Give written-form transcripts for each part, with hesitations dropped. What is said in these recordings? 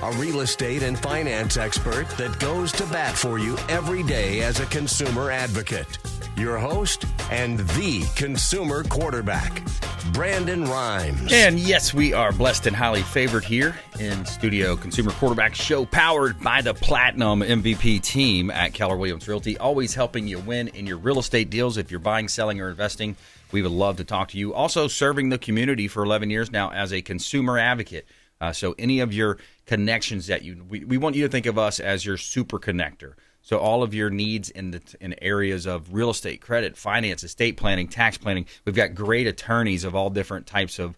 a real estate and finance expert that goes to bat for you every day as a consumer advocate. Your host and the consumer quarterback, Brandon Rimes. And yes, we are blessed and highly favored here in studio. Consumer Quarterback Show powered by the Platinum MVP team at Keller Williams Realty, always helping you win in your real estate deals. If you're buying, selling, or investing, we would love to talk to you. Also serving the community for 11 years now as a consumer advocate. So any of your connections that we want you to think of us as your super connector. So all of your needs in areas of real estate, credit, finance, estate planning, tax planning, we've got great attorneys of all different types of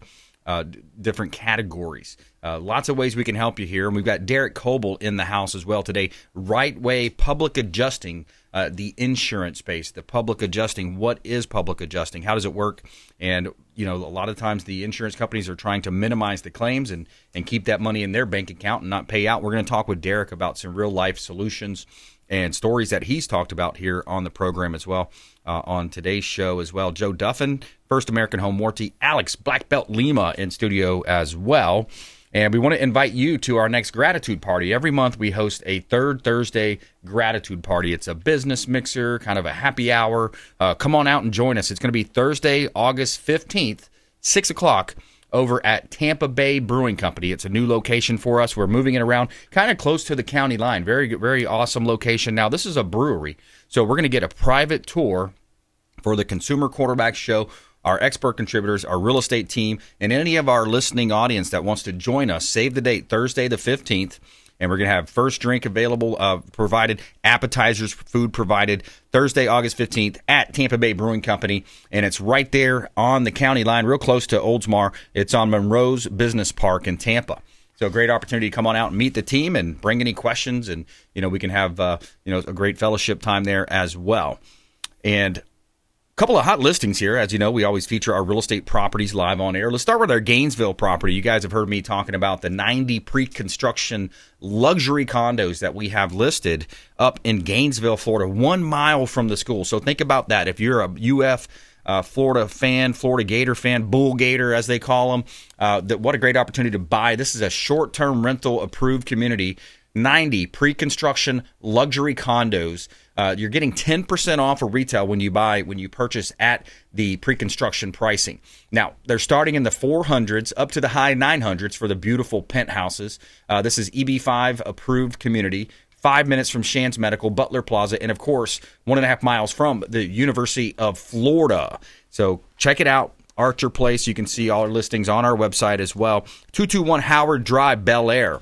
different categories. Lots of ways we can help you here. And we've got Derek Kobel in the house as well today. Right Way Public Adjusting, the insurance space, the public adjusting. What is public adjusting? How does it work? And, you know, a lot of times the insurance companies are trying to minimize the claims and keep that money in their bank account and not pay out. We're going to talk with Derek about some real life solutions and stories that he's talked about here on the program as well, on today's show as well. Joe Duffin, First American Home Warranty, Alex BlackBelt Lima in studio as well. And we want to invite you to our next gratitude party. Every month we host a third Thursday gratitude party. It's a business mixer, kind of a happy hour. Come on out and join us. It's going to be Thursday, August 15th, 6 o'clock. Over at Tampa Bay Brewing Company. It's a new location for us. We're moving it around kind of close to the county line. Very, very awesome location. Now, this is a brewery, so we're going to get a private tour for the Consumer Quarterback Show, our expert contributors, our real estate team, and any of our listening audience that wants to join us. Save the date, Thursday the 15th. And we're going to have first drink available, provided, appetizers, food provided, Thursday, August 15th at Tampa Bay Brewing Company. And it's right there on the county line, real close to Oldsmar. It's on Monroe's Business Park in Tampa. So great opportunity to come on out and meet the team and bring any questions. And, you know, we can have, a great fellowship time there as well. And couple of hot listings here. As you know, we always feature our real estate properties live on air. Let's start with our Gainesville property. You guys have heard me talking about the 90 pre-construction luxury condos that we have listed up in Gainesville, Florida, 1 mile from the school. So think about that. If you're a UF Florida fan, Florida Gator fan, Bull Gator as they call them, what a great opportunity to buy. This is a short-term rental approved community. 90 pre-construction luxury condos. You're getting 10% off of retail when you purchase at the pre-construction pricing. Now, they're starting in the 400s up to the high 900s for the beautiful penthouses. This is EB5 approved community, 5 minutes from Shands Medical, Butler Plaza, and of course, 1.5 miles from the University of Florida. So check it out. Archer Place. You can see all our listings on our website as well. 221 Howard Drive, Bel Air.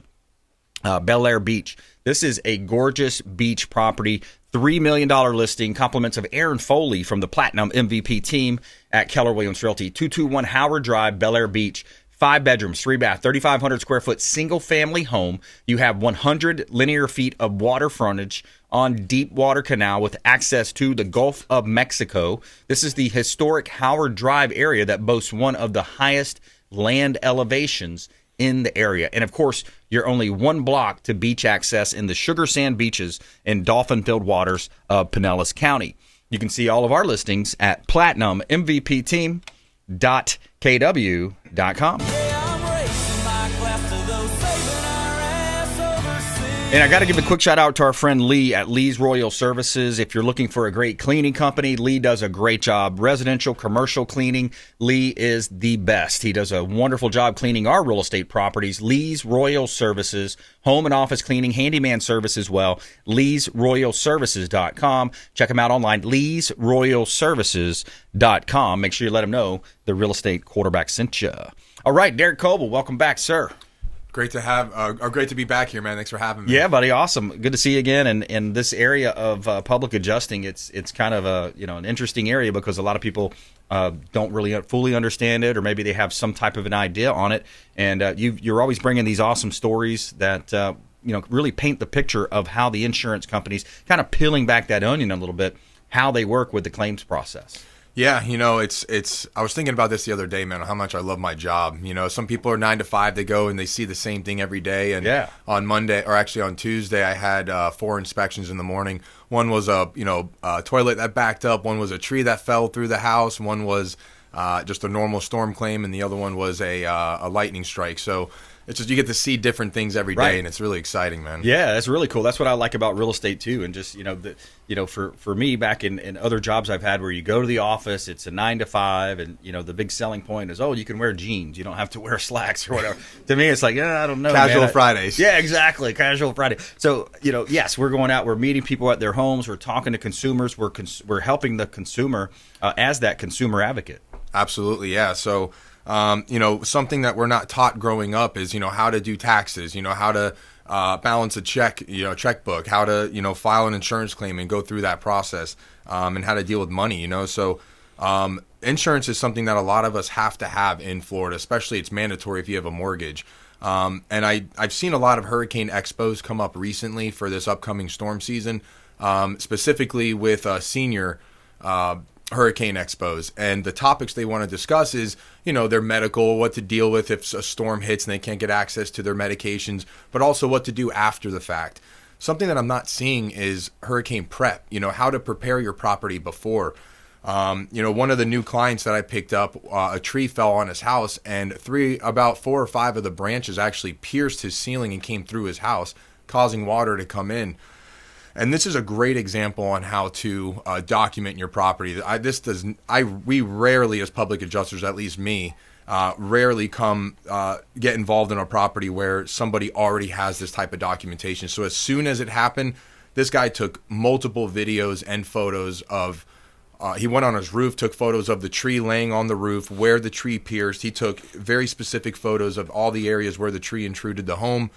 Bel Air Beach. This is a gorgeous beach property. $3 million listing. Compliments of Aaron Foley from the Platinum MVP team at Keller Williams Realty. 221 Howard Drive, Bel Air Beach. 5 bedrooms, 3 bath, 3,500 square foot single family home. You have 100 linear feet of water frontage on Deepwater Canal with access to the Gulf of Mexico. This is the historic Howard Drive area that boasts one of the highest land elevations in the area. And of course, you're only 1 block to beach access in the sugar sand beaches and dolphin-filled waters of Pinellas County. You can see all of our listings at platinummvpteam.kw.com. And I got to give a quick shout out to our friend Lee at Lee's Royal Services. If you're looking for a great cleaning company, Lee does a great job. Residential, commercial cleaning, Lee is the best. He does a wonderful job cleaning our real estate properties. Lee's Royal Services, home and office cleaning, handyman service as well. Lee'sRoyalServices.com. Check him out online, Lee'sRoyalServices.com. Make sure you let him know the real estate quarterback sent you. All right, Derek Kobel, welcome back, sir. Great to be back here, man. Thanks for having me. Yeah, buddy, awesome. Good to see you again. And in this area of public adjusting, it's kind of an interesting area because a lot of people don't really fully understand it, or maybe they have some type of an idea on it. And you're always bringing these awesome stories that really paint the picture of how the insurance companies, kind of peeling back that onion a little bit, how they work with the claims process. Yeah, it's. I was thinking about this the other day, man. How much I love my job. Some people are 9 to 5. They go and they see the same thing every day. And on Monday, or actually on Tuesday, I had 4 inspections in the morning. One was a toilet that backed up. One was a tree that fell through the house. One was just a normal storm claim, and the other one was a lightning strike. So it's just you get to see different things every day, and it's really exciting, man. Yeah, that's really cool. That's what I like about real estate too. And just for me, back in other jobs I've had where you go to the office, it's a 9 to 5, and the big selling point is, you can wear jeans, you don't have to wear slacks or whatever. To me, it's like, I don't know, casual Fridays. Yeah, exactly, casual Friday. So yes, we're going out, we're meeting people at their homes, we're talking to consumers, we're helping the consumer as that consumer advocate. Absolutely, yeah. So. Something that we're not taught growing up is, how to do taxes, how to balance a checkbook, how to, file an insurance claim and go through that process, and how to deal with money, So insurance is something that a lot of us have to have in Florida, especially it's mandatory if you have a mortgage. And I've seen a lot of hurricane expos come up recently for this upcoming storm season, specifically with senior hurricane expos, and the topics they want to discuss is their medical, what to deal with if a storm hits and they can't get access to their medications, but also what to do after the fact. Something that I'm not seeing is hurricane prep, how to prepare your property before. One of the new clients that I picked up, a tree fell on his house, and about 4 or 5 of the branches actually pierced his ceiling and came through his house, causing water to come in. And this is a great example on how to document your property. We rarely, as public adjusters, at least me, rarely get involved in a property where somebody already has this type of documentation. So as soon as it happened, this guy took multiple videos and photos of. He went on his roof, took photos of the tree laying on the roof, where the tree pierced. He took very specific photos of all the areas where the tree intruded the home.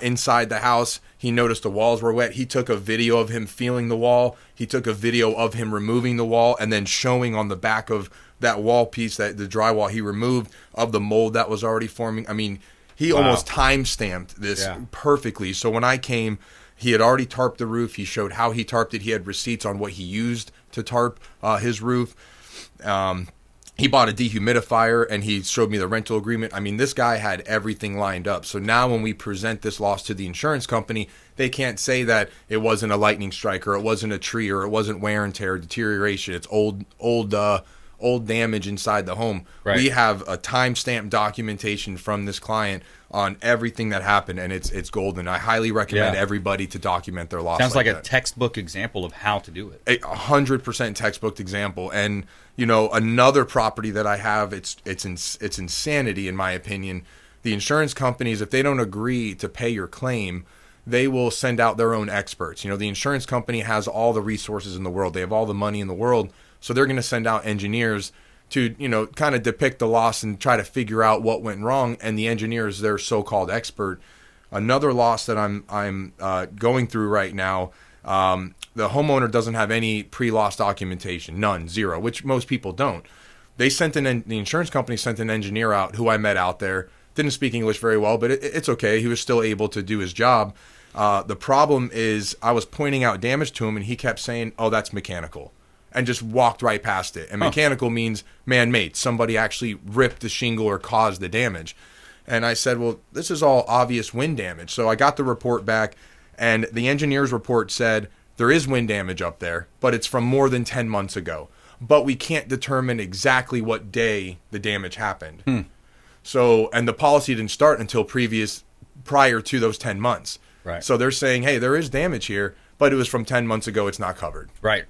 Inside the house, he noticed the walls were wet. He took a video of him feeling the wall. He took a video of him removing the wall and then showing on the back of that wall piece, that the drywall he removed, of the mold that was already forming. I mean, he almost time-stamped this perfectly. So when I came, he had already tarped the roof. He showed how he tarped it. He had receipts on what he used to tarp his roof. He bought a dehumidifier, and he showed me the rental agreement. I mean, this guy had everything lined up. So now when we present this loss to the insurance company, they can't say that it wasn't a lightning strike, or it wasn't a tree, or it wasn't wear and tear, deterioration. It's old damage inside the home. Right. We have a timestamp documentation from this client on everything that happened, and it's golden. I highly recommend everybody to document their loss. Sounds like a textbook example of how to do it. 100% textbook example. And another property that I have, it's insanity in my opinion. The insurance companies, if they don't agree to pay your claim, they will send out their own experts. The insurance company has all the resources in the world. They have all the money in the world, so they're going to send out engineers to kind of depict the loss and try to figure out what went wrong, and the engineer is their so-called expert. Another loss that I'm going through right now, the homeowner doesn't have any pre-loss documentation, none, zero, which most people don't. The insurance company sent an engineer out who I met out there, didn't speak English very well, but it's okay. He was still able to do his job. The problem is I was pointing out damage to him, and he kept saying, "Oh, that's mechanical," and just walked right past it. And mechanical means man-made. Somebody actually ripped the shingle or caused the damage. And I said, well, this is all obvious wind damage. So I got the report back, and the engineer's report said there is wind damage up there, but it's from more than 10 months ago. But we can't determine exactly what day the damage happened. So, and the policy didn't start until prior to those 10 months. Right. So they're saying, hey, there is damage here, but it was from 10 months ago. It's not covered. Right.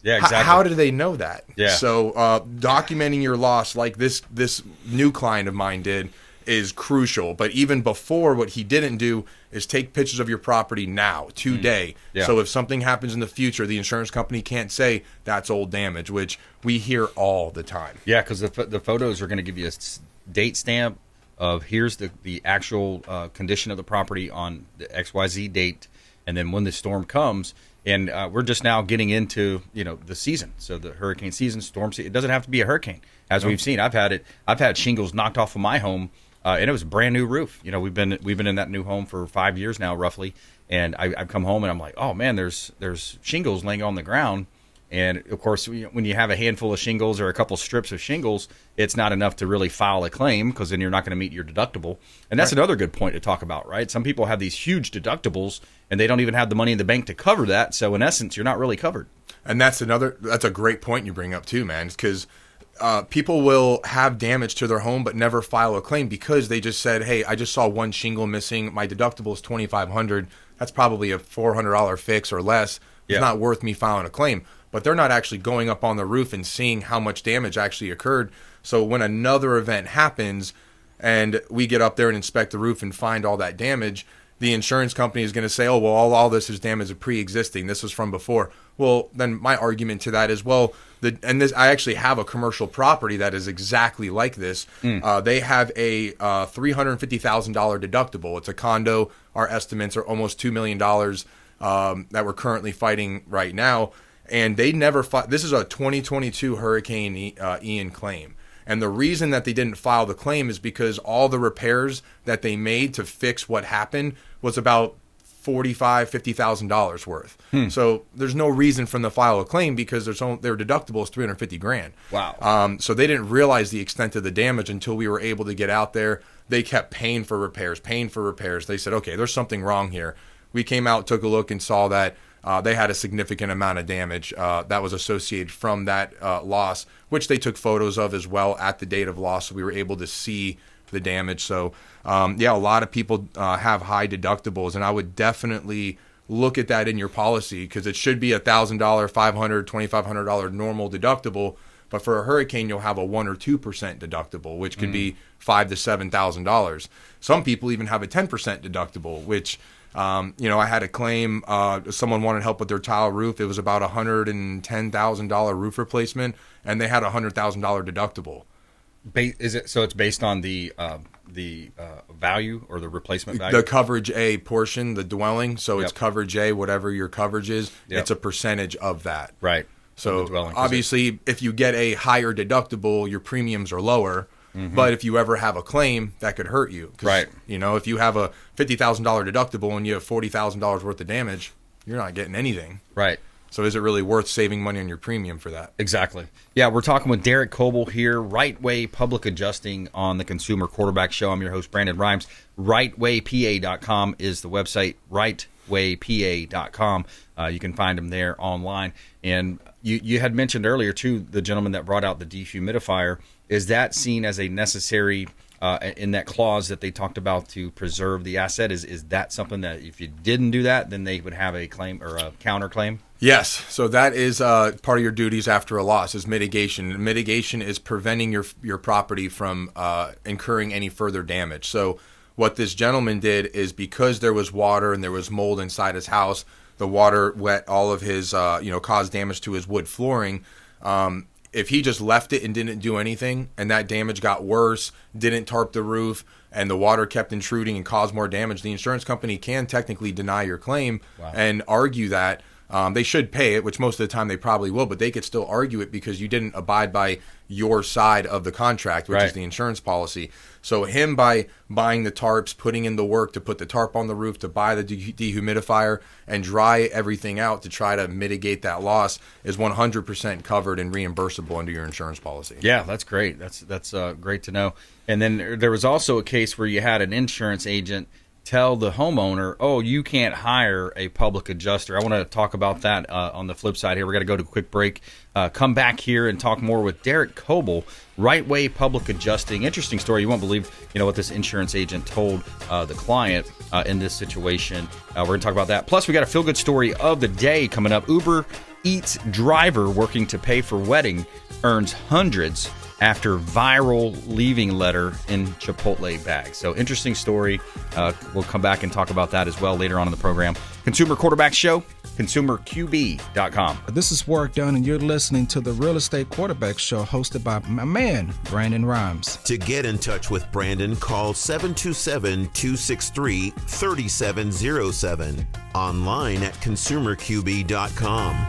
Yeah, exactly. How do they know that? Yeah. So documenting your loss like this new client of mine did is crucial. But even before, what he didn't do is take pictures of your property now, today. Yeah. So if something happens in the future, the insurance company can't say that's old damage, which we hear all the time. Yeah, because the photos are going to give you a date stamp of here's the actual condition of the property on the XYZ date, and then when the storm comes. And we're just now getting into the season, so the hurricane season, storm season. It doesn't have to be a hurricane, as we've seen. I've had shingles knocked off of my home, and it was a brand new roof. We've been in that new home for 5 years now, roughly. And I've come home and I'm like, oh man, there's shingles laying on the ground. And of course, when you have a handful of shingles or a couple strips of shingles, it's not enough to really file a claim, because then you're not going to meet your deductible. And that's another good point to talk about, right? Some people have these huge deductibles and they don't even have the money in the bank to cover that. So in essence, you're not really covered. And that's a great point you bring up too, man, because people will have damage to their home but never file a claim because they just said, hey, I just saw one shingle missing. My deductible is $2,500. That's probably a $400 fix or less. It's not worth me filing a claim. But they're not actually going up on the roof and seeing how much damage actually occurred. So when another event happens and we get up there and inspect the roof and find all that damage, the insurance company is going to say, oh, well, all this is damage of pre-existing. This was from before. Well, then my argument to that is, well, I actually have a commercial property that is exactly like this. They have a $350,000 deductible. It's a condo. Our estimates are almost $2 million that we're currently fighting right now. And they never this is a 2022 Hurricane Ian claim. And the reason that they didn't file the claim is because all the repairs that they made to fix what happened was about $50,000 worth. So there's no reason for them to file a claim because their deductible is $350,000. Wow. So they didn't realize the extent of the damage until we were able to get out there. They kept paying for repairs. They said, okay, there's something wrong here. We came out, took a look, and saw that they had a significant amount of damage that was associated from that loss, which they took photos of as well at the date of loss. So we were able to see the damage. So, a lot of people have high deductibles, and I would definitely look at that in your policy because it should be $1,000, $500, $2,500 normal deductible. But for a hurricane, you'll have a 1 or 2% deductible, which could be $5,000 to $7,000. Some people even have a 10% deductible, which I had a claim. Someone wanted help with their tile roof. It was about $110,000 roof replacement, and they had a $100,000 deductible. So it's based on the value or the replacement value? The coverage A portion, the dwelling. So it's coverage A, whatever your coverage is. It's a percentage of that. Right. So obviously, if you get a higher deductible, your premiums are lower. But if you ever have a claim, that could hurt you. Right. If you have a $50,000 deductible and you have $40,000 worth of damage, you're not getting anything. Right. So is it really worth saving money on your premium for that? Exactly. Yeah, we're talking with Derek Kobel here, Right Way Public Adjusting on the Consumer Quarterback Show. I'm your host, Brandon Rimes. RightWayPA.com is the website, RightWayPA.com. You can find them there online. And you had mentioned earlier, too, the gentleman that brought out the dehumidifier. Is that seen as a necessary in that clause that they talked about to preserve the asset? Is that something that if you didn't do that, then they would have a claim or a counterclaim? Yes. So that is part of your duties after a loss is mitigation. Mitigation is preventing your property from incurring any further damage. So what this gentleman did is because there was water and there was mold inside his house, the water wet all of his, caused damage to his wood flooring. If he just left it and didn't do anything and that damage got worse, didn't tarp the roof, and the water kept intruding and caused more damage, the insurance company can technically deny your claim and argue that. They should pay it, which most of the time they probably will, but they could still argue it because you didn't abide by your side of the contract, which is the insurance policy. So him by buying the tarps, putting in the work to put the tarp on the roof, to buy the dehumidifier and dry everything out to try to mitigate that loss is 100% covered and reimbursable under your insurance policy. Yeah, that's great. That's great to know. And then there was also a case where you had an insurance agent tell the homeowner, oh, you can't hire a public adjuster. I want to talk about that on the flip side here. We're going to go to a quick break. Come back here and talk more with Derek Kobel, Right Way Public Adjusting. Interesting story. You won't believe what this insurance agent told the client in this situation. We're going to talk about that. Plus, we got a feel-good story of the day coming up. Uber Eats driver working to pay for wedding earns hundreds after viral leaving letter in Chipotle bag. So interesting story. We'll come back and talk about that as well later on in the program. Consumer Quarterback Show, consumerqb.com. This is Work Done, and you're listening to the Real Estate Quarterback Show hosted by my man, Brandon Rimes. To get in touch with Brandon, call 727-263-3707. Online at consumerqb.com.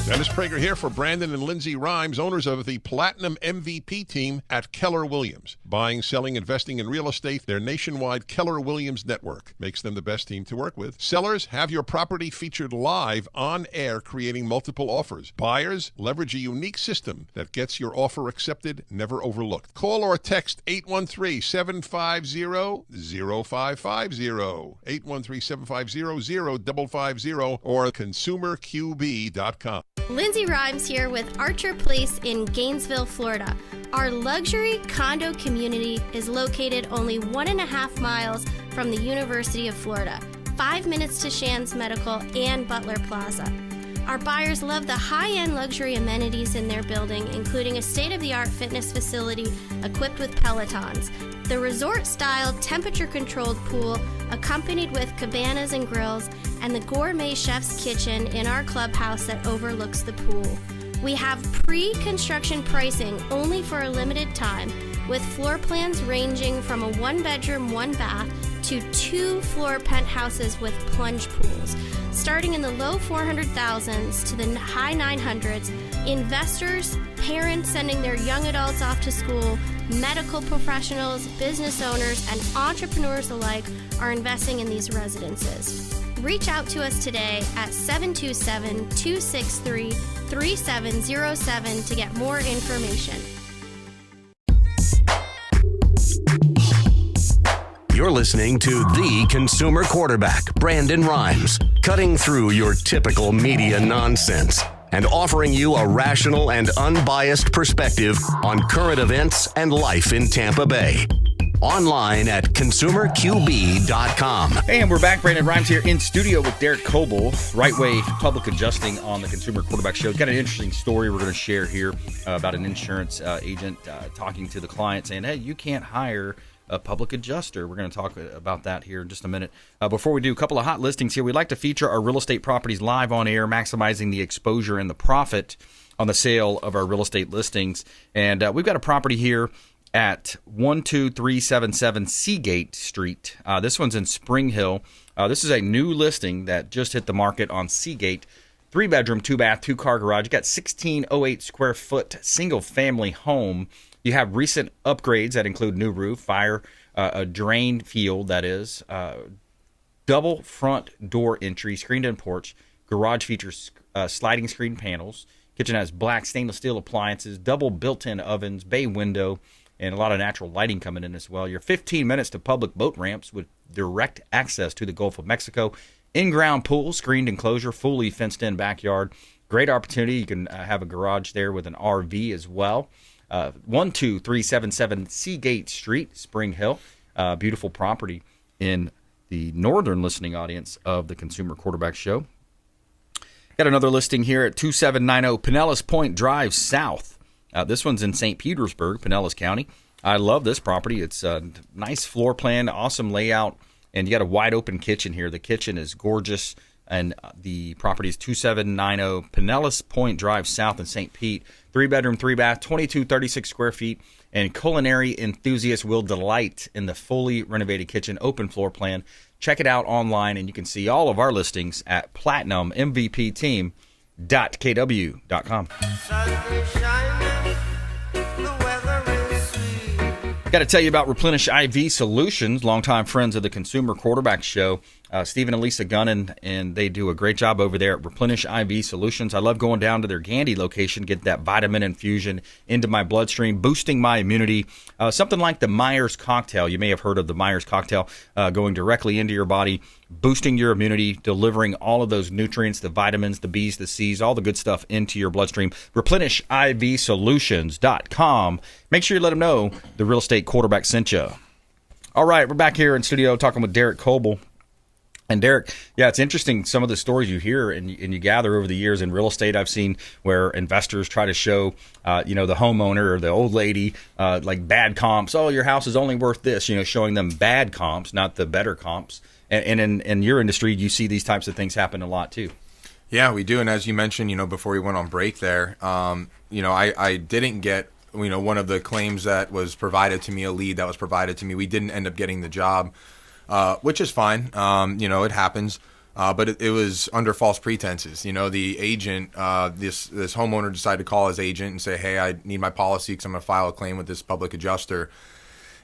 Dennis Prager here for Brandon and Lindsay Rimes, owners of the Platinum MVP team at Keller Williams. Buying, selling, investing in real estate, their nationwide Keller Williams network makes them the best team to work with. Sellers, have your property featured live on air, creating multiple offers. Buyers, leverage a unique system that gets your offer accepted, never overlooked. Call or text 813-750-0550, 813-750-0550, or consumerqb.com. Lindsay Rhymes here with Archer Place in Gainesville, Florida. Our luxury condo community is located only 1.5 miles from the University of Florida, 5 minutes to Shands Medical and Butler Plaza. Our buyers love the high-end luxury amenities in their building, including a state-of-the-art fitness facility equipped with Pelotons, the resort-style temperature-controlled pool accompanied with cabanas and grills, and the gourmet chef's kitchen in our clubhouse that overlooks the pool. We have pre-construction pricing only for a limited time, with floor plans ranging from a 1-bedroom, 1-bath to 2-floor penthouses with plunge pools. Starting in the low 400,000s to the high 900s, investors, parents sending their young adults off to school, medical professionals, business owners, and entrepreneurs alike are investing in these residences. Reach out to us today at 727-263-3707 to get more information. You're listening to the consumer quarterback, Brandon Rhymes, cutting through your typical media nonsense and offering you a rational and unbiased perspective on current events and life in Tampa Bay. Online at consumerqb.com. Hey, and we're back. Brandon Rhymes here in studio with Derek Kobel, Right Way Public Adjusting on the Consumer Quarterback Show. Got an interesting story we're going to share here about an insurance agent talking to the client saying, hey, you can't hire a public adjuster. We're going to talk about that here in just a minute. Before we do, a couple of hot listings here. We'd like to feature our real estate properties live on air, maximizing the exposure and the profit on the sale of our real estate listings. And we've got a property here at 12377 Seagate Street. This one's in Spring Hill. This is a new listing that just hit the market on Seagate. 3-bedroom, 2-bath, 2-car garage. You got 1608 square foot single family home. You have recent upgrades that include new roof, fire, a drain field, that is, double front door entry, screened-in porch, garage features sliding screen panels, kitchen has black stainless steel appliances, double built-in ovens, bay window, and a lot of natural lighting coming in as well. You're 15 minutes to public boat ramps with direct access to the Gulf of Mexico, in-ground pool, screened enclosure, fully fenced-in backyard. Great opportunity. You can have a garage there with an RV as well. 12377 Seagate Street, Spring Hill. Beautiful property in the northern listening audience of the Consumer Quarterback Show. Got another listing here at 2790 Pinellas Point Drive South. This one's in St. Petersburg, Pinellas County. I love this property. It's a nice floor plan, awesome layout, and you got a wide open kitchen here. The kitchen is gorgeous, and the property is 2790 Pinellas Point Drive South in St. Pete. 3-bedroom, 3-bath, 2236 square feet, and culinary enthusiasts will delight in the fully renovated kitchen, open floor plan. Check it out online, and you can see all of our listings at platinummvpteam.kw.com. Got to tell you about Replenish IV Solutions, longtime friends of the Consumer Quarterback Show. Stephen and Lisa Gunnan, and they do a great job over there at Replenish IV Solutions. I love going down to their Gandy location, get that vitamin infusion into my bloodstream, boosting my immunity. Something like the Myers cocktail. You may have heard of the Myers cocktail, going directly into your body, boosting your immunity, delivering all of those nutrients, the vitamins, the B's, the C's, all the good stuff into your bloodstream. ReplenishIVSolutions.com. Make sure you let them know the real estate quarterback sent you. All right, we're back here in studio talking with Derek Kobel. And Derek, yeah, it's interesting some of the stories you hear and you gather over the years in real estate. I've seen where investors try to show, the homeowner or the old lady, like bad comps. Oh, your house is only worth this, showing them bad comps, not the better comps. And in your industry, you see these types of things happen a lot too. Yeah, we do. And as you mentioned, before we went on break there, I didn't get, one of the claims that was provided to me, a lead that was provided to me. We didn't end up getting the job. Which is fine. It happens. But it was under false pretenses. The agent, this homeowner decided to call his agent and say, hey, I need my policy because I'm going to file a claim with this public adjuster.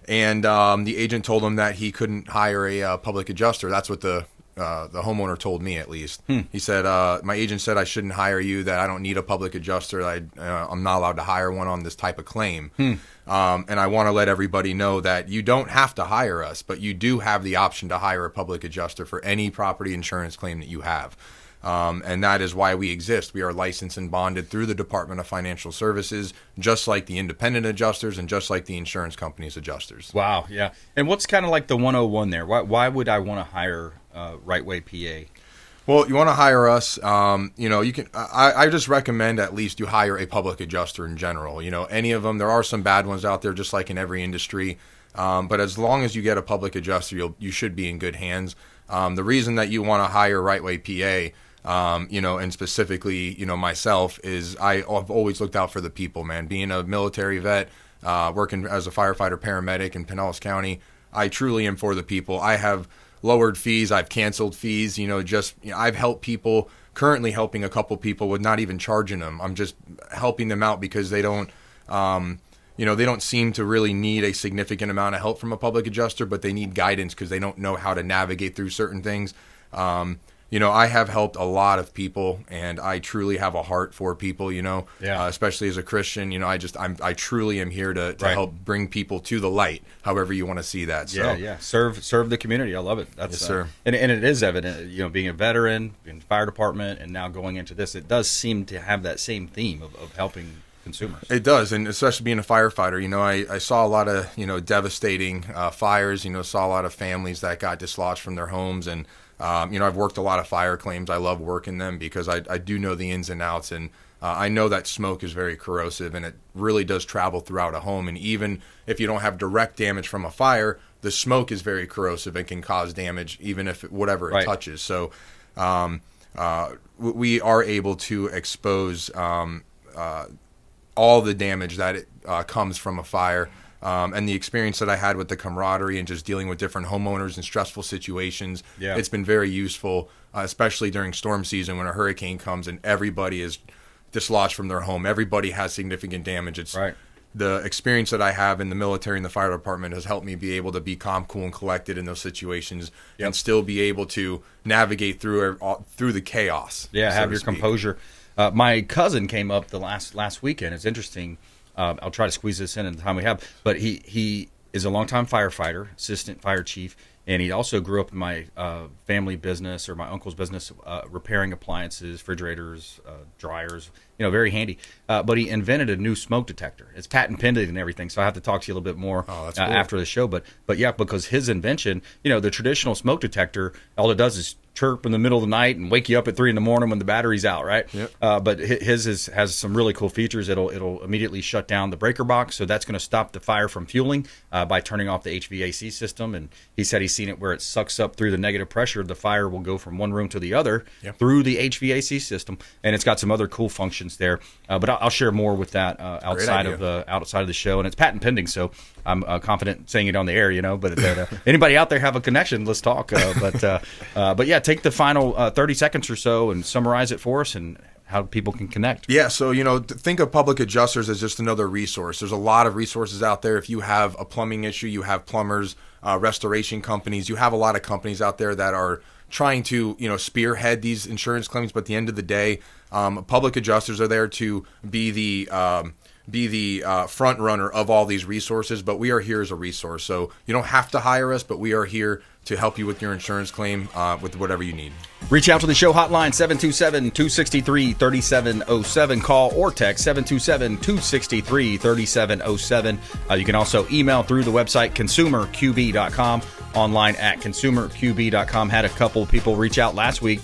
And the agent told him that he couldn't hire a public adjuster. That's what the homeowner told me, at least. He said, my agent said I shouldn't hire you, that I don't need a public adjuster. I'm not allowed to hire one on this type of claim. And I want to let everybody know that you don't have to hire us, but you do have the option to hire a public adjuster for any property insurance claim that you have. And that is why we exist. We are licensed and bonded through the Department of Financial Services, just like the independent adjusters and just like the insurance company's adjusters. Wow, yeah. And what's kind of like the 101 there? Why would I want to hire Right Way PA? Well, you want to hire us, you can. I just recommend at least you hire a public adjuster in general. Any of them. There are some bad ones out there, just like in every industry. But as long as you get a public adjuster, you should be in good hands. The reason that you want to hire Right Way PA, and specifically, myself, is I've always looked out for the people, man. Being a military vet, working as a firefighter paramedic in Pinellas County, I truly am for the people. I have lowered fees. I've canceled fees. I've helped people. Currently helping a couple people with not even charging them. I'm just helping them out because they don't, they don't seem to really need a significant amount of help from a public adjuster, but they need guidance because they don't know how to navigate through certain things. I have helped a lot of people, and I truly have a heart for people, especially as a Christian. I truly am here to help bring people to the light, however you want to see that. So. Yeah. Serve the community. I love it. That's, yes, sir. And it is evident, being a veteran in the fire department and now going into this, it does seem to have that same theme of helping consumers. It does, and especially being a firefighter, I saw a lot of, devastating fires, saw a lot of families that got dislodged from their homes, and I've worked a lot of fire claims. I love working them because I do know the ins and outs, and I know that smoke is very corrosive, and it really does travel throughout a home. And even if you don't have direct damage from a fire, the smoke is very corrosive and can cause damage, even if whatever it touches. So we are able to expose all the damage that comes from a fire. And the experience that I had with the camaraderie and just dealing with different homeowners in stressful situations, it's been very useful, especially during storm season when a hurricane comes and everybody is dislodged from their home. Everybody has significant damage. It's the experience that I have in the military and the fire department has helped me be able to be calm, cool, and collected in those situations and still be able to navigate through the chaos. Yeah, have your composure. My cousin came up the last weekend. It's interesting. I'll try to squeeze this in the time we have. But he is a longtime firefighter, assistant fire chief, and he also grew up in my family business or my uncle's business, repairing appliances, refrigerators, dryers, very handy. But he invented a new smoke detector. It's patent pending and everything, so I have to talk to you a little bit more after the show. But yeah, because his invention, the traditional smoke detector, all it does is chirp in the middle of the night and wake you up at 3 a.m. when the battery's out, right? Yep. But his has some really cool features. It'll immediately shut down the breaker box, so that's going to stop the fire from fueling by turning off the HVAC system. And he said he's seen it where it sucks up through the negative pressure. The fire will go from one room to the other through the HVAC system, and it's got some other cool functions there. But I'll share more with that outside of the show, and it's patent pending, so I'm confident saying it on the air, But anybody out there have a connection? Let's talk. But yeah, take the final 30 seconds or so and summarize it for us and how people can connect. Yeah, so, think of public adjusters as just another resource. There's a lot of resources out there. If you have a plumbing issue, you have plumbers, restoration companies. You have a lot of companies out there that are trying to, spearhead these insurance claims. But at the end of the day, public adjusters are there to be the front runner of all these resources, but we are here as a resource. So you don't have to hire us, but we are here to help you with your insurance claim with whatever you need. Reach out to the show hotline, 727-263-3707. Call or text 727-263-3707. You can also email through the website, consumerqb.com, online at consumerqb.com. Had a couple people reach out last week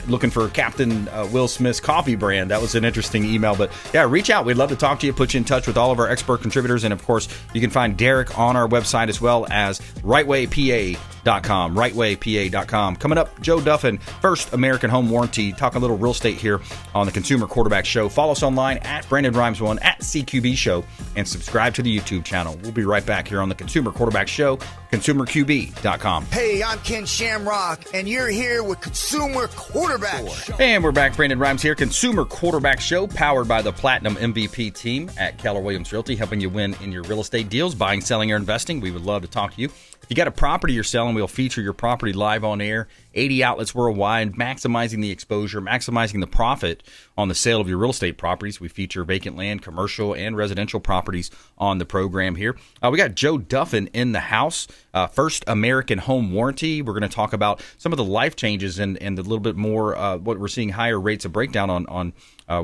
looking for Captain Will Smith's coffee brand. That was an interesting email. But yeah, reach out. We'd love to talk to you, put you in touch with all of our expert contributors. And of course, you can find Derek on our website as well as rightwaypa.com, rightwaypa.com. Coming up, Joe Duffin, First American Home Warranty. Talk a little real estate here on the Consumer Quarterback Show. Follow us online at BrandonRimes1, at CQB Show, and subscribe to the YouTube channel. We'll be right back here on the Consumer Quarterback Show, consumerqb.com. Hey, I'm Ken Shamrock, and you're here with Consumer Quarterback Show. And we're back. Brandon Rimes here, Consumer Quarterback Show, powered by the Platinum MVP team at Keller Williams Realty, helping you win in your real estate deals, buying, selling, or investing. We would love to talk to you. If you got a property you're selling, we'll feature your property live on air. 80 outlets worldwide, maximizing the exposure, maximizing the profit on the sale of your real estate properties. We feature vacant land, commercial, and residential properties on the program here. We got Joe Duffin in the house, First American Home Warranty. We're going to talk about some of the life changes and a little bit more what we're seeing higher rates of breakdown on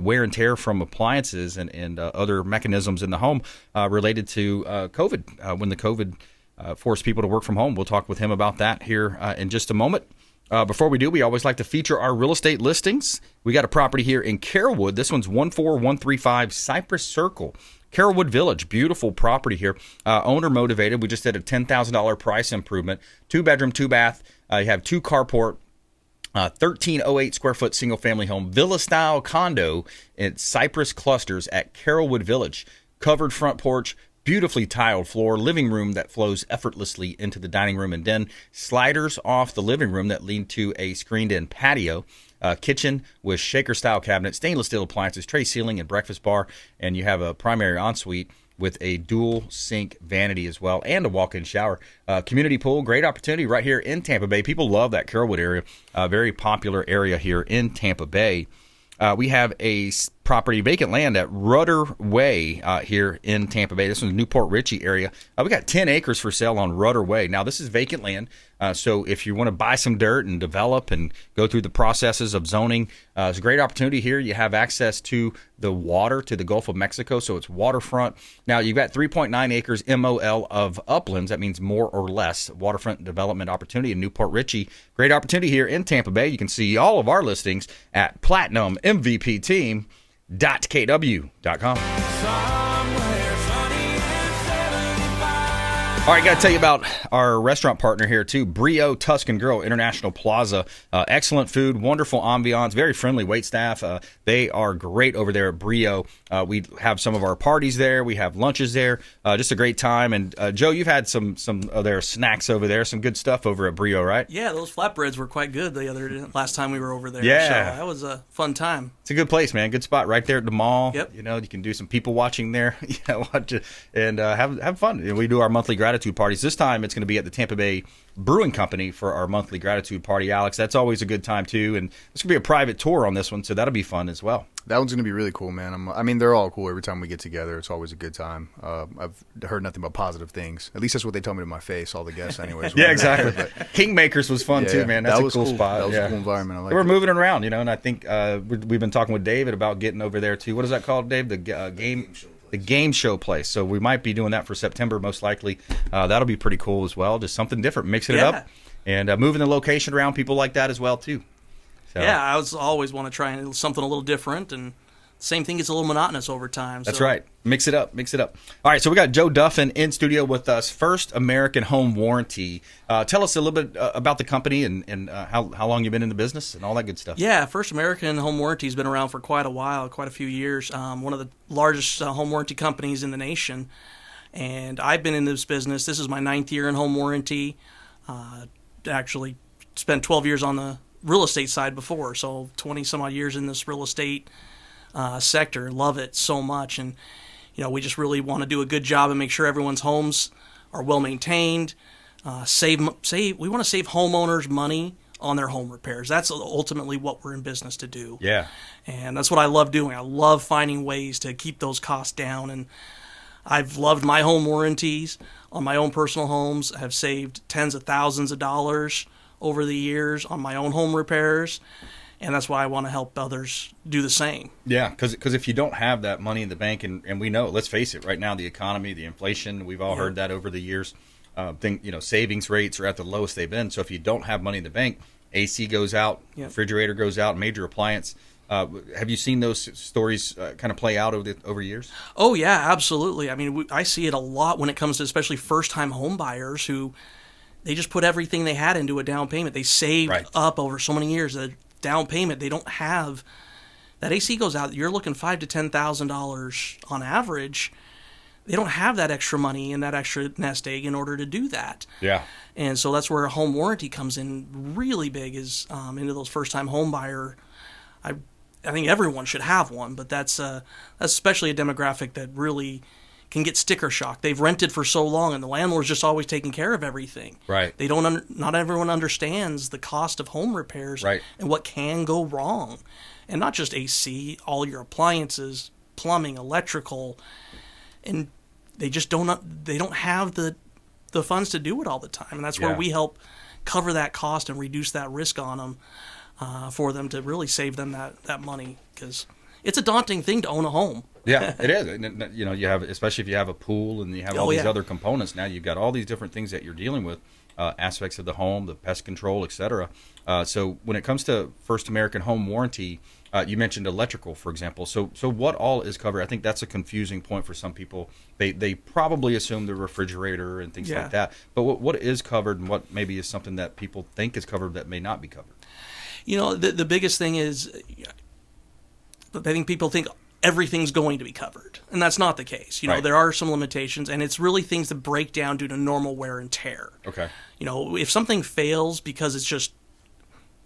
wear and tear from appliances and other mechanisms in the home related to COVID, when the COVID forced people to work from home. We'll talk with him about that here in just a moment. Before we do, we always like to feature our real estate listings. We got a property here in Carrollwood. This one's 14135 Cypress Circle, Carrollwood Village. Beautiful property here. Owner motivated. We just did a $10,000 price improvement. 2-bedroom, 2-bath. You have 2 carport. 1308 square foot single family home, villa style condo in Cypress Clusters at Carrollwood Village. Covered front porch, beautifully tiled floor, living room that flows effortlessly into the dining room and den, sliders off the living room that lead to a screened-in patio, kitchen with shaker-style cabinet, stainless steel appliances, tray ceiling, and breakfast bar, and you have a primary ensuite with a dual sink vanity as well and a walk-in shower. Community pool, great opportunity right here in Tampa Bay. People love that Carrollwood area, very popular area here in Tampa Bay. We have a property, vacant land at Rudder Way here in Tampa Bay. This is the Newport Richey area. We got 10 acres for sale on Rudder Way. Now, this is vacant land, so if you want to buy some dirt and develop and go through the processes of zoning, it's a great opportunity here. You have access to the water, to the Gulf of Mexico, so it's waterfront. Now, you've got 3.9 acres MOL of uplands. That means more or less waterfront development opportunity in Newport Richey. Great opportunity here in Tampa Bay. You can see all of our listings at PlatinumMVPTeam.kw.com. All right, got to tell you about our restaurant partner here, too, Brio Tuscan Grill, International Plaza. Excellent food, wonderful ambiance, very friendly wait staff. They are great over there at Brio. We have some of our parties there. We have lunches there. Just a great time. And, Joe, you've had some of their snacks over there, some good stuff over at Brio, right? Yeah, those flatbreads were quite good last time we were over there. Yeah. So that was a fun time. It's a good place, man. Good spot right there at the mall. Yep. You know, you can do some people watching there, and have fun. We do our monthly gratitude parties. This time it's going to be at the Tampa Bay Brewing Company for our monthly gratitude party, Alex. That's always a good time, too. And it's going to be a private tour on this one, so that'll be fun as well. That one's going to be really cool, man. I mean, they're all cool every time we get together. It's always a good time. I've heard nothing but positive things. At least that's what they tell me to my face, all the guests anyways. Yeah, exactly. Kingmakers was fun, too, man. That's that was a cool spot. That was a cool environment. I like We're moving around, and I think we've been talking with David about getting over there, too. What is that called, Dave? The game show place. So we might be doing that for September, most likely. That'll be pretty cool as well. Just something different, mixing it up, and moving the location around. People like that as well, too. So. Yeah, I always want to try something a little different, and same thing gets a little monotonous over time. That's right. Mix it up. All right, so we got Joe Duffin in studio with us, First American Home Warranty. Tell us a little bit about the company and how long you've been in the business and all that good stuff. Yeah, First American Home Warranty has been around for quite a while, quite a few years. One of the largest home warranty companies in the nation. And I've been in this business. This is my 9th year in home warranty. Actually spent 12 years on the real estate side before, so 20-some-odd years in this real estate sector. Love it so much, and we just really want to do a good job and make sure everyone's homes are well maintained. We want to save homeowners money on their home repairs. That's ultimately what we're in business to do. Yeah, and that's what I love doing. I love finding ways to keep those costs down, and I've loved my home warranties on my own personal homes. I have saved tens of thousands of dollars over the years on my own home repairs. And that's why I want to help others do the same. Yeah, because if you don't have that money in the bank, and we know, let's face it, right now the economy, the inflation, we've all heard that over the years. Savings rates are at the lowest they've been. So if you don't have money in the bank, AC goes out, refrigerator goes out, major appliance. Have you seen those stories kind of play out over years? Oh yeah, absolutely. I mean, I see it a lot when it comes to especially first-time home buyers who they just put everything they had into a down payment. They saved up over so many years that down payment, they don't have that. AC goes out, you're looking $5,000 to $10,000 on average. They don't have that extra money and that extra nest egg in order to do that. Yeah. And so that's where a home warranty comes in really big, is into those first time home buyer. I think everyone should have one, but that's especially a demographic that really can get sticker shock. They've rented for so long, and the landlord's just always taking care of everything. Right. They don't. Not everyone understands the cost of home repairs and what can go wrong, and not just AC, all your appliances, plumbing, electrical, and they just don't. They don't have the funds to do it all the time, and that's where we help cover that cost and reduce that risk on them for them to really save them that money, because it's a daunting thing to own a home. Yeah, it is. You know, you have, especially if you have a pool and you have all these other components. Now you've got all these different things that you're dealing with, aspects of the home, the pest control, etc. So when it comes to First American Home Warranty, you mentioned electrical, for example. So what all is covered? I think that's a confusing point for some people. They probably assume the refrigerator and things like that. But what is covered, and what maybe is something that people think is covered that may not be covered? You know, the biggest thing is, I think people think everything's going to be covered, and that's not the case. You know, there are some limitations, and it's really things that break down due to normal wear and tear. Okay. You know, if something fails because it's just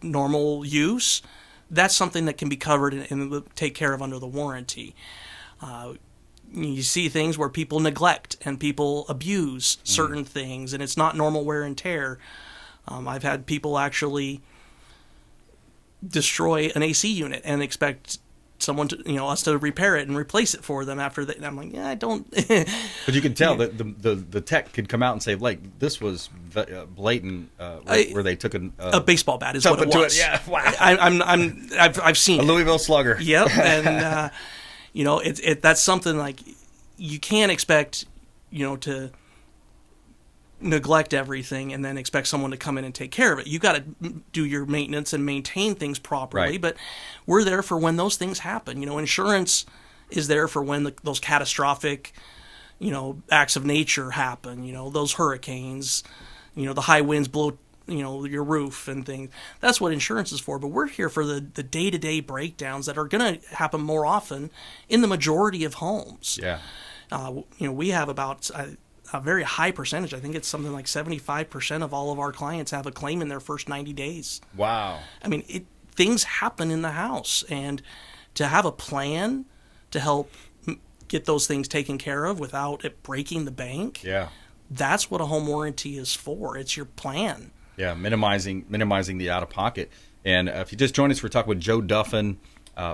normal use, that's something that can be covered and take care of under the warranty. You see things where people neglect and people abuse certain things, and it's not normal wear and tear. I've had people actually destroy an AC unit and expect someone to, us to repair it and replace it for them after that. And I'm like, yeah, I don't. But you can tell that the tech could come out and say, like, this was blatant, where they took a baseball bat is what it was. Yeah, wow. I've seen a Louisville Slugger. Yep, and that's something like you can't expect, to neglect everything and then expect someone to come in and take care of it. You got to do your maintenance and maintain things properly, but we're there for when those things happen. Insurance is there for when those catastrophic, acts of nature happen, those hurricanes, the high winds blow, your roof and things. That's what insurance is for, but we're here for the day-to-day breakdowns that are going to happen more often in the majority of homes. Yeah. We have about a very high percentage. I think it's something like 75% of all of our clients have a claim in their first 90 days. Wow. I mean, things happen in the house, and to have a plan to help get those things taken care of without it breaking the bank, that's what a home warranty is for. It's your plan. Yeah, minimizing the out-of-pocket. And if you just joined us, we're talking with Joe Duffin,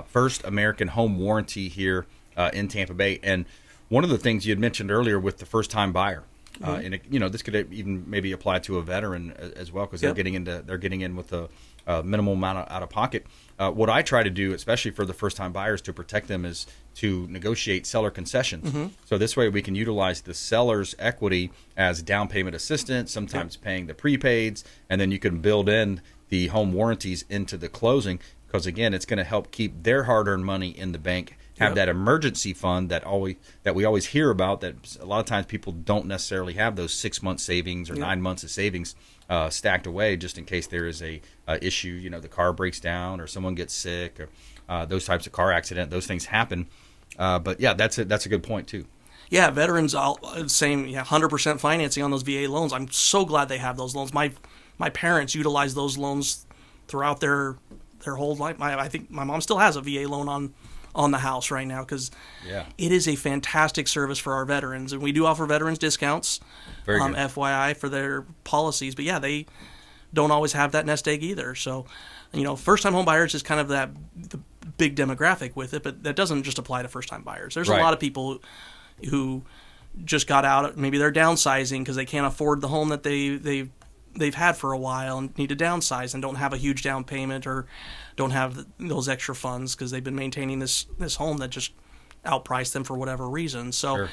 First American Home Warranty here in Tampa Bay. And one of the things you had mentioned earlier with the first-time buyer, and this could even maybe apply to a veteran as well, because they're getting in with a minimal amount of out-of-pocket. What I try to do, especially for the first-time buyers, to protect them, is to negotiate seller concessions. So this way we can utilize the seller's equity as down payment assistance, sometimes paying the prepaids, and then you can build in the home warranties into the closing, because again, it's going to help keep their hard-earned money in the bank. Have that emergency fund that we always hear about, that a lot of times people don't necessarily have those 6 month savings or 9 months of savings stacked away just in case there is a issue. The car breaks down or someone gets sick or those types of car accident. Those things happen. But yeah, that's a good point too. Yeah, veterans all same 100% financing on those VA loans. I'm so glad they have those loans. My parents utilized those loans throughout their whole life. I think my mom still has a VA loan on the house right now, because it is a fantastic service for our veterans, and we do offer veterans discounts, FYI, for their policies. But yeah, they don't always have that nest egg either. So, first-time home buyers is kind of the big demographic with it, but that doesn't just apply to first-time buyers. There's a lot of people who just got out. Maybe they're downsizing because they can't afford the home that they've had for a while and need to downsize and don't have a huge down payment or don't have those extra funds because they've been maintaining this home that just outpriced them for whatever reason. So,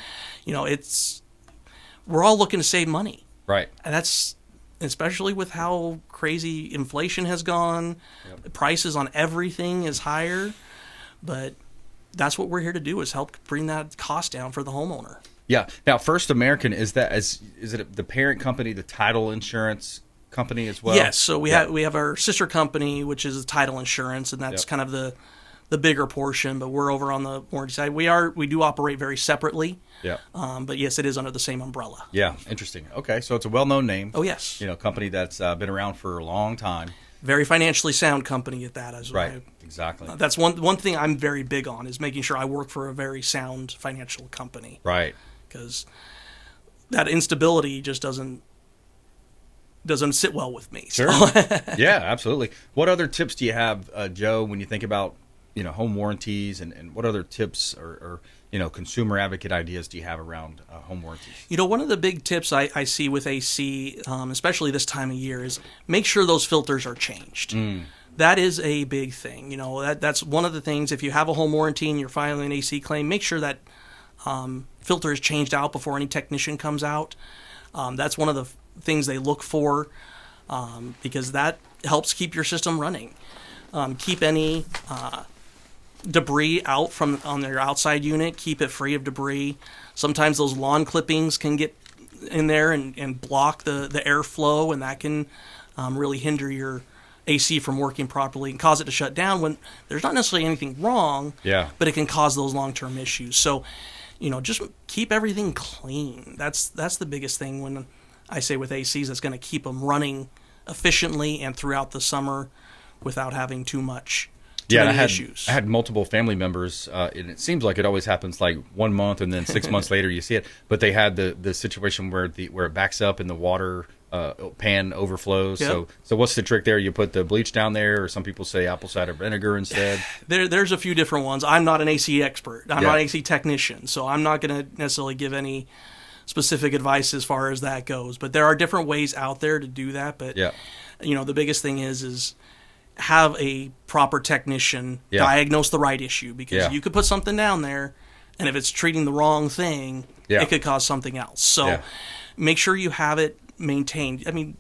we're all looking to save money. Right. And that's especially with how crazy inflation has gone. The prices on everything is higher. But that's what we're here to do, is help bring that cost down for the homeowner. Yeah. Now, First American, is it the parent company, the title insurance company as well? Yes. So we have our sister company, which is title insurance, and that's kind of the bigger portion. But we're over on the warranty side. We do operate very separately. Yeah. But yes, it is under the same umbrella. Yeah. Interesting. Okay. So it's a well-known name. Oh yes. Company that's been around for a long time. Very financially sound company at that as well. Right. Exactly. That's one thing I'm very big on, is making sure I work for a very sound financial company. Right. because that instability just doesn't sit well with me. Sure. So. Yeah, absolutely. What other tips do you have, Joe, when you think about, home warranties, and what other tips or consumer advocate ideas do you have around home warranties? One of the big tips I see with AC, especially this time of year, is make sure those filters are changed. That is a big thing. That's one of the things. If you have a home warranty and you're filing an AC claim, make sure that filter is changed out before any technician comes out. That's one of the things they look for, because that helps keep your system running. Keep any debris out on their outside unit. Keep it free of debris. Sometimes those lawn clippings can get in there and block the airflow, and that can really hinder your AC from working properly and cause it to shut down when there's not necessarily anything wrong, but it can cause those long-term issues. So, just keep everything clean. That's the biggest thing when I say with ACs, that's going to keep them running efficiently and throughout the summer without having too many issues. I had multiple family members, and it seems like it always happens like 1 month, and then 6 months later you see it. But they had the situation where it backs up and the water pan overflows. Yep. So what's the trick there? You put the bleach down there, or some people say apple cider vinegar instead. There's a few different ones. I'm not an AC expert. I'm not an AC technician, so I'm not going to necessarily give any specific advice as far as that goes. But there are different ways out there to do that. But the biggest thing is have a proper technician diagnose the right issue, because you could put something down there, and if it's treating the wrong thing, it could cause something else. So make sure you have it maintained. I mean,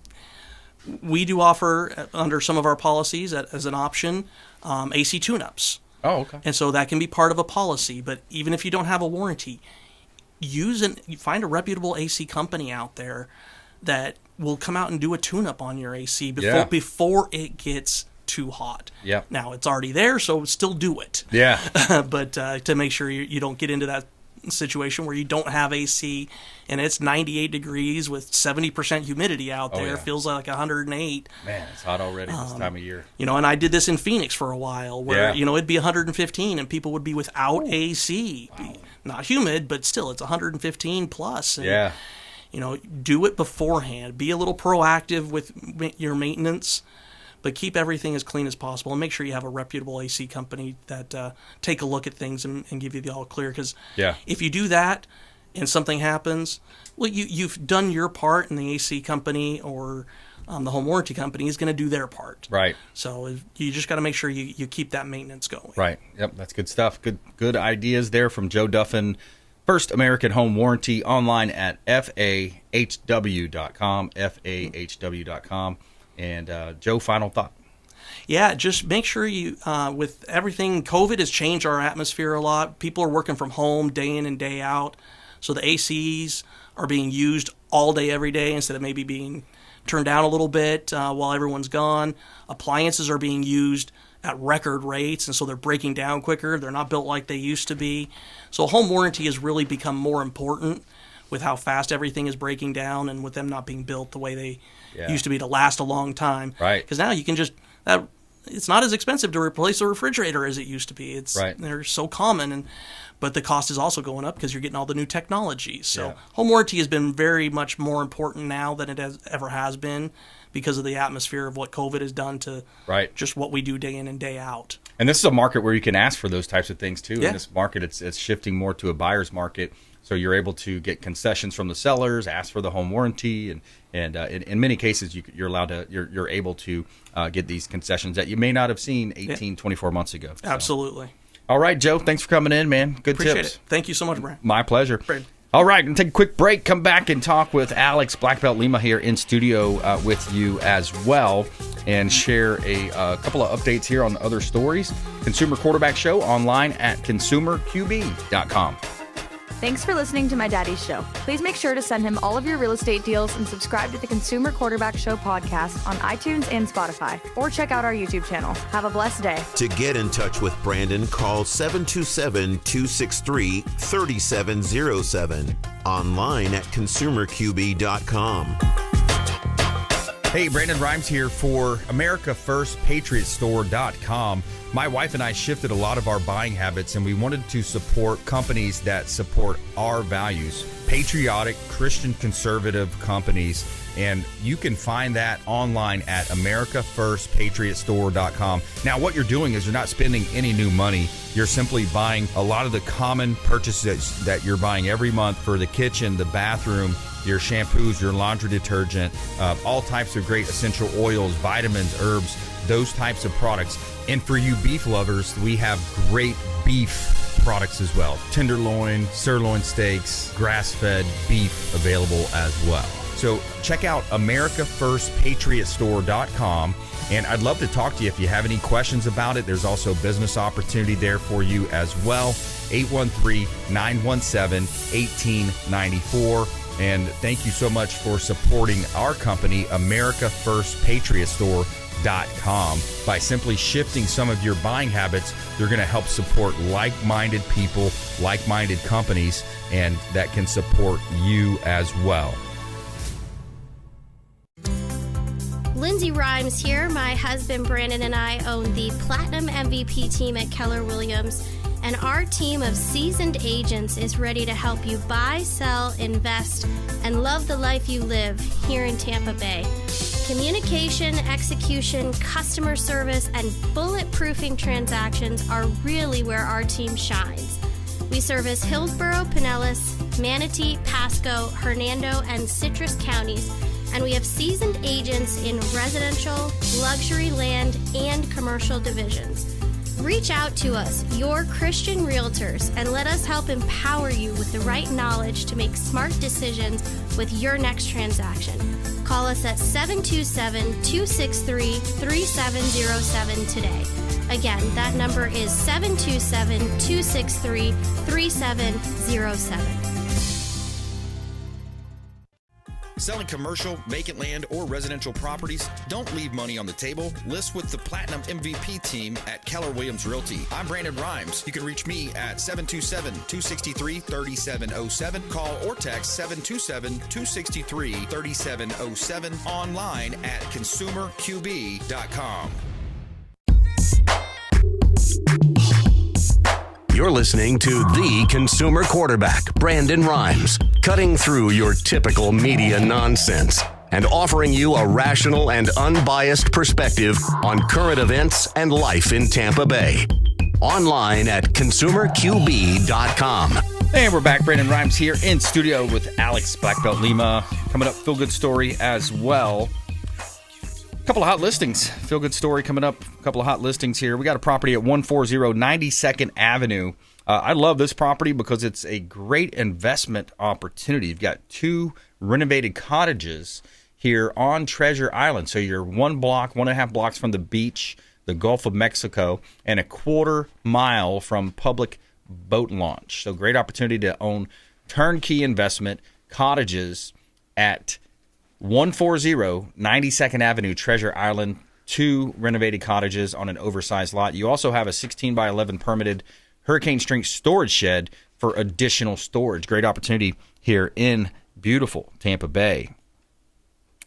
we do offer under some of our policies as an option AC tune-ups. Oh, okay. And so that can be part of a policy. But even if you don't have a warranty, find a reputable AC company out there that will come out and do a tune-up on your AC before it gets too hot. Yeah. Now it's already there, so still do it. Yeah. But to make sure you don't get into that situation where you don't have AC and it's 98 degrees with 70% humidity out there. It feels like 108. Man, it's hot already this time of year. And I did this in Phoenix for a while where, it'd be 115 and people would be without AC. Wow. Not humid, but still it's 115 plus. And, do it beforehand. Be a little proactive with your maintenance, but keep everything as clean as possible, and make sure you have a reputable AC company that take a look at things and give you the all clear. Because if you do that and something happens, well, you've done your part, and the AC company or the home warranty company is going to do their part. Right. So you just got to make sure you keep that maintenance going. Right. Yep. That's good stuff. Good ideas there from Joe Duffin, First American Home Warranty, online at fahw.com, fahw.com. And Joe, final thought. Yeah, just make sure you, with everything, COVID has changed our atmosphere a lot. People are working from home day in and day out. So the ACs are being used all day, every day, instead of maybe being turned down a little bit while everyone's gone. Appliances are being used at record rates, and so they're breaking down quicker. They're not built like they used to be. So home warranty has really become more important with how fast everything is breaking down, and with them not being built the way they used to be to last a long time. Right. Because now you can it's not as expensive to replace a refrigerator as it used to be. They're so common, but the cost is also going up because you're getting all the new technologies. So home warranty has been very much more important now than it ever has been, because of the atmosphere of what COVID has done to just what we do day in and day out. And this is a market where you can ask for those types of things too. In this market, it's shifting more to a buyer's market. So you're able to get concessions from the sellers, ask for the home warranty, and in many cases you're able to get these concessions that you may not have seen 18, 24 months ago. So. Absolutely. All right, Joe, thanks for coming in, man. Good Appreciate tips. It. Thank you so much, Brian. My pleasure. Brian. All right, going to take a quick break, come back and talk with Alex BlackBelt Lima here in studio with you as well, and share a couple of updates here on other stories. Consumer Quarterback Show online at consumerqb.com. Thanks for listening to my daddy's show. Please make sure to send him all of your real estate deals and subscribe to the Consumer Quarterback Show podcast on iTunes and Spotify, or check out our YouTube channel. Have a blessed day. To get in touch with Brandon, call 727-263-3707. Online at consumerqb.com. Hey, Brandon BRimes here for AmericaFirstPatriotStore.com. My wife and I shifted a lot of our buying habits, and we wanted to support companies that support our values, patriotic, Christian, conservative companies. And you can find that online at AmericaFirstPatriotStore.com. Now, what you're doing is you're not spending any new money. You're simply buying a lot of the common purchases that you're buying every month for the kitchen, the bathroom, your shampoos, your laundry detergent, all types of great essential oils, vitamins, herbs, those types of products. And for you beef lovers, we have great beef products as well. Tenderloin, sirloin steaks, grass-fed beef available as well. So check out AmericaFirstPatriotStore.com. And I'd love to talk to you if you have any questions about it. There's also business opportunity there for you as well. 813-917-1894. And thank you so much for supporting our company, AmericaFirstPatriotStore.com. By simply shifting some of your buying habits, you're going to help support like-minded people, like-minded companies, and that can support you as well. Lindsay BRimes here. My husband Brandon and I own the Platinum MVP team at Keller Williams, and our team of seasoned agents is ready to help you buy, sell, invest, and love the life you live here in Tampa Bay. Communication, execution, customer service, and bulletproofing transactions are really where our team shines. We service Hillsborough, Pinellas, Manatee, Pasco, Hernando, and Citrus counties, and we have seasoned agents in residential, luxury land, and commercial divisions. Reach out to us, your Christian realtors, and let us help empower you with the right knowledge to make smart decisions with your next transaction. Call us at 727-263-3707 today. Again, that number is 727-263-3707. Selling commercial, vacant land, or residential properties? Don't leave money on the table. List with the Platinum MVP team at Keller Williams Realty. I'm Brandon BRimes. You can reach me at 727-263-3707. Call or text 727-263-3707. Online at consumerqb.com. You're listening to the consumer quarterback, Brandon BRimes, cutting through your typical media nonsense and offering you a rational and unbiased perspective on current events and life in Tampa Bay. Online at consumerqb.com. And we're back. Brandon BRimes here in studio with Alex BlackBelt Lima. Coming up, feel good story as well. A couple of hot listings. Feel good story coming up. A couple of hot listings here. We got a property at 140 92nd Avenue. I love this property because it's a great investment opportunity. You've got two renovated cottages here on Treasure Island. So you're 1.5 blocks from the beach, the Gulf of Mexico, and a quarter mile from public boat launch. So great opportunity to own turnkey investment cottages at 140 92nd Avenue, Treasure Island, two renovated cottages on an oversized lot. You also have a 16 by 11 permitted hurricane strength storage shed for additional storage. Great opportunity here in beautiful Tampa Bay.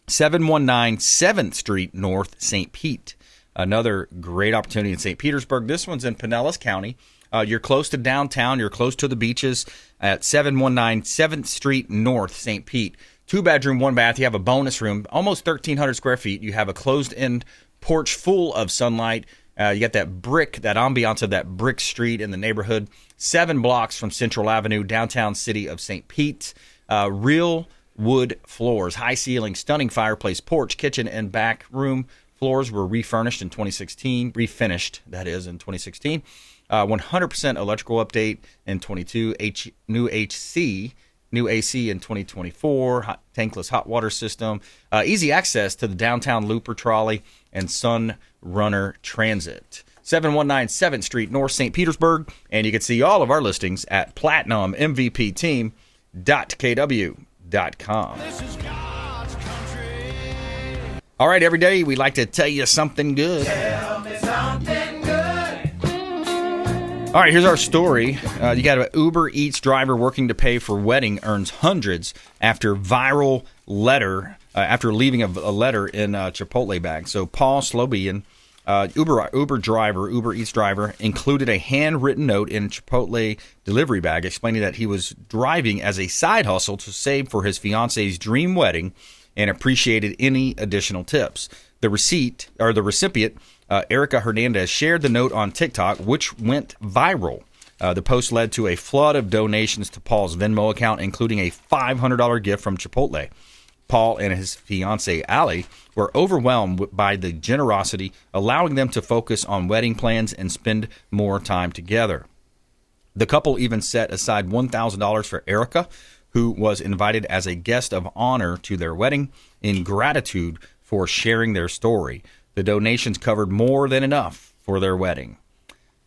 719 7th Street North, St. Pete. Another great opportunity in St. Petersburg. This one's in Pinellas County. You're close to downtown. You're close to the beaches at 719 7th Street North, St. Pete. 2-bedroom, 1-bath. You have a bonus room, almost 1,300 square feet. You have a closed-in porch full of sunlight. You got that ambiance of that brick street in the neighborhood. 7 blocks from Central Avenue, downtown city of St. Pete. Real wood floors, high ceiling, stunning fireplace, porch, kitchen, and back room. Floors were refinished in 2016. 2016. 100% electrical update in 22. New AC in 2024, tankless hot water system, easy access to the downtown Looper Trolley and Sun Runner Transit. 719 7th Street, North St. Petersburg, and you can see all of our listings at platinummvpteam.kw.com. This is God's country. All right, every day we like to tell you something good. Tell me something good. All right, here's our story. You got an Uber Eats driver working to pay for wedding earns hundreds after viral letter after leaving a letter in a Chipotle bag. So Paul Slobian, Uber Eats driver, included a handwritten note in a Chipotle delivery bag explaining that he was driving as a side hustle to save for his fiance's dream wedding and appreciated any additional tips. The recipient, Erica Hernandez, shared the note on TikTok, which went viral. The post led to a flood of donations to Paul's Venmo account, including a $500 gift from Chipotle. Paul and his fiancée, Allie, were overwhelmed by the generosity, allowing them to focus on wedding plans and spend more time together. The couple even set aside $1,000 for Erica, who was invited as a guest of honor to their wedding, in gratitude for sharing their story. The donations covered more than enough for their wedding.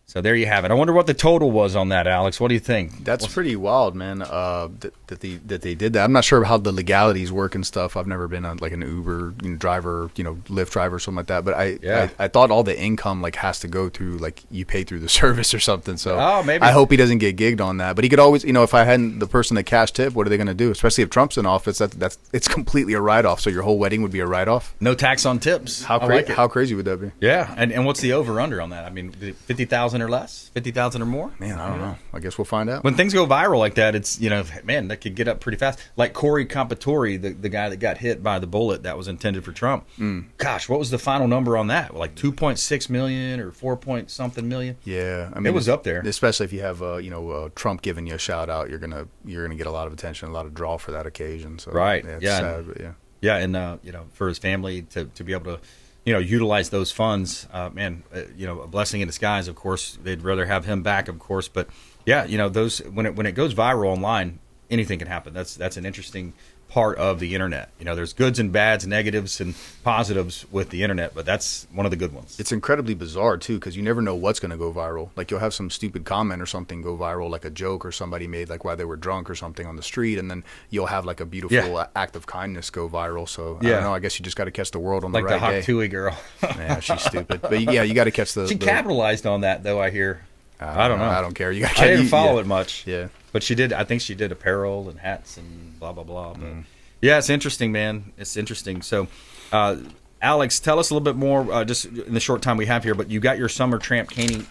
So there you have it. I wonder what the total was on that, Alex. What do you think? That's pretty wild, man. That they did that. I'm not sure how the legalities work and stuff. I've never been like an Uber driver, Lyft driver or something like that. But I thought all the income has to go through you pay through the service or something. So maybe. I hope he doesn't get gigged on that. But he could always, if I hadn't the person that cash tip, what are they going to do? Especially if Trump's in office, it's completely a write off. So your whole wedding would be a write off. No tax on tips. How crazy would that be? Yeah, and what's the over under on that? I mean, 50,000 or less, 50,000 or more. Man, I don't know. I guess we'll find out. When things go viral like that, it's that could get up pretty fast. Like Corey Compatore, the guy that got hit by the bullet that was intended for Trump. Gosh, what was the final number on that? Like 2.6 million or 4 point something million? Yeah, I mean, it was up there. Especially if you have Trump giving you a shout out, you're gonna get a lot of attention, a lot of draw for that occasion. So right, it's sad, but yeah, and for his family to be able to utilize those funds, a blessing in disguise. Of course, they'd rather have him back, of course, but those when it goes viral online, anything can happen. That's an interesting part of the internet. There's goods and bads, negatives and positives with the internet, but that's one of the good ones. It's incredibly bizarre too, because you never know what's going to go viral. Like you'll have some stupid comment or something go viral, like a joke or somebody made while they were drunk or something on the street, and then you'll have a beautiful act of kindness go viral. So I don't know. I guess you just got to catch the world on the right day. Like the Hwy girl. Yeah, she's stupid. But you got to catch the. She capitalized on that, though. I hear. I don't know. I don't care. I didn't follow it much. Yeah. But she did. I think she did apparel and hats and blah blah blah. But yeah, it's interesting, man. It's interesting. So, Alex, tell us a little bit more, just in the short time we have here. But you got your summer tramp caning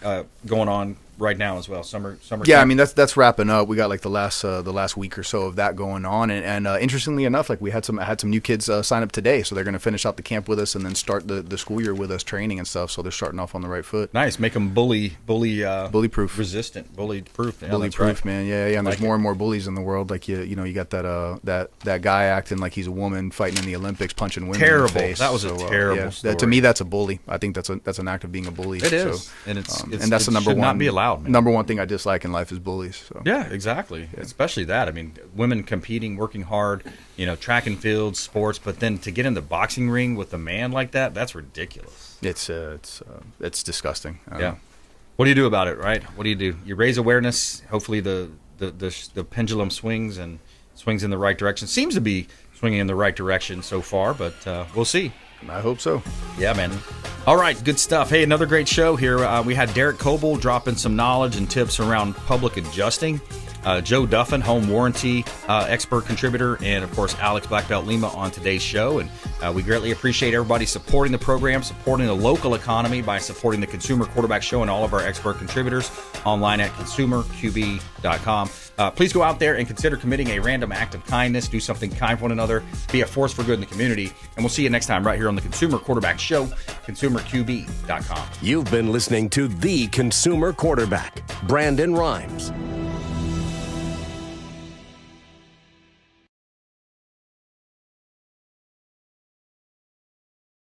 going on right now as well. Summer. Yeah, tramp. I mean that's wrapping up. We got the last week or so of that going on, and interestingly enough, I had some new kids sign up today, so they're going to finish out the camp with us and then start the school year with us training and stuff. So they're starting off on the right foot. Nice, make them bully proof, resistant, bully proof, bully proof, man. Yeah. And there's more and more bullies in the world. You got that guy acting like he's a woman fighting in the Olympics, punching women in the face. That was a terrible story. To me, that's a bully. I think that's an act of being a bully. It is, and and that's the number should one. Not be allowed. Man. Number one thing I dislike in life is bullies. So. Yeah, exactly. Yeah. Especially that. I mean, women competing, working hard, track and field, sports, but then to get in the boxing ring with a man like that's ridiculous. It's disgusting. Yeah. What do you do about it, right? What do? You raise awareness. Hopefully the pendulum swings in the right direction. Seems to be swinging in the right direction so far, but we'll see. I hope so. Yeah, man. All right, good stuff. Hey, another great show here. We had Derek Kobel dropping some knowledge and tips around public adjusting. Joe Duffin, home warranty expert contributor, and of course Alex BlackBelt Lima on today's show. And we greatly appreciate everybody supporting the program, supporting the local economy by supporting the Consumer Quarterback Show and all of our expert contributors online at consumerqb.com. Please go out there and consider committing a random act of kindness. Do something kind for one another. Be a force for good in the community. And we'll see you next time right here on the Consumer Quarterback Show, consumerqb.com. You've been listening to The Consumer Quarterback, Brandon Rimes.